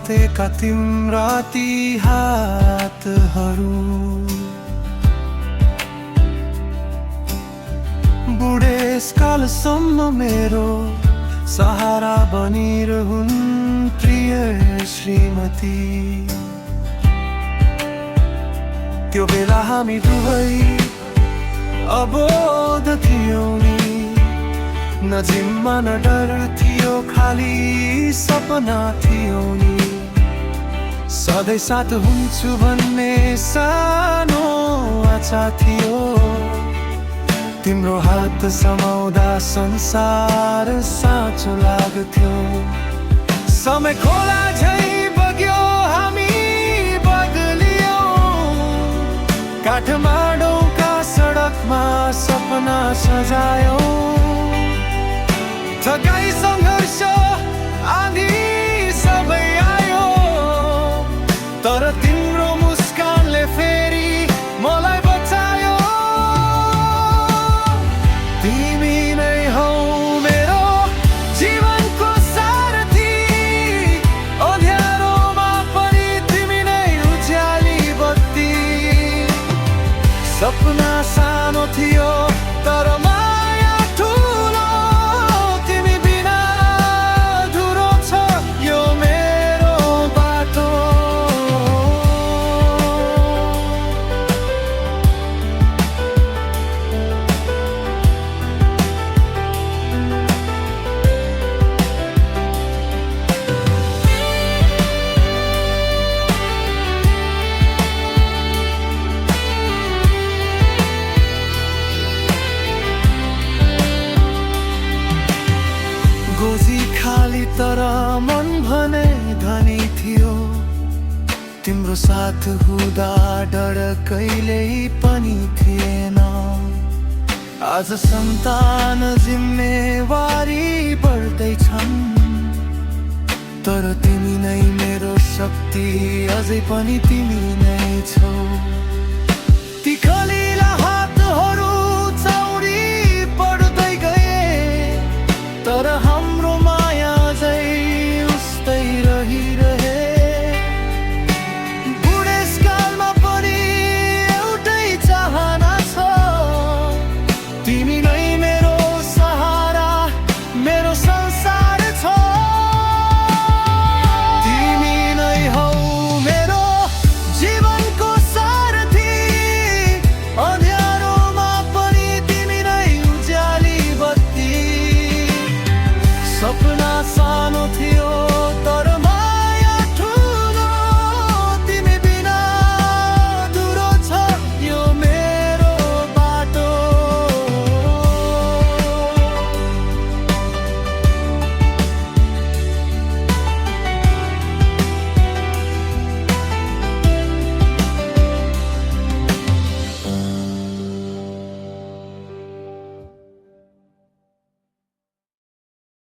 समातेका तिम्रा ती हातहरू बुढेसकालसम्म मेरो सहारा बनिरहुन् प्रिय श्रीमती। त्यो बेला हामी दुवै अबोध थियौँ नि, न जिम्मा न डर थियो, खाली सपना थियो नि। सधैँ साथ हुन्छु भन्ने सानो आशा थियो, तिम्रो हात समाउँदा संसार साँचो लाग्थ्यो। समय खोला झै बग्यो, हामी बदलियौँ, काठमाडौँका सडकमा सपना सजायौँ। थकाइ सङ्घर्ष आँधी सबै आयो, तर तिम्रो मुस्कानले फेरि मलाई बचायो। तिमी नै हौ मेरो जीवनको सारथी, अँध्यारोमा पनि तिमी नै उज्याली बत्ती। सपना सानो थियो तर माया ठुलो, तिमी बिना अधुरो छ यो मेरो बाटो। गोजी खाली तर मन भने धनी थियो, तिम्रो साथ हुँदा डर कहिल्यै पनि थिएन। आज सन्तान जिम्मेवारी बढ्दैछन्, तर तिमी नै मेरो शक्ति, अझै पनि तिमी नै छौ।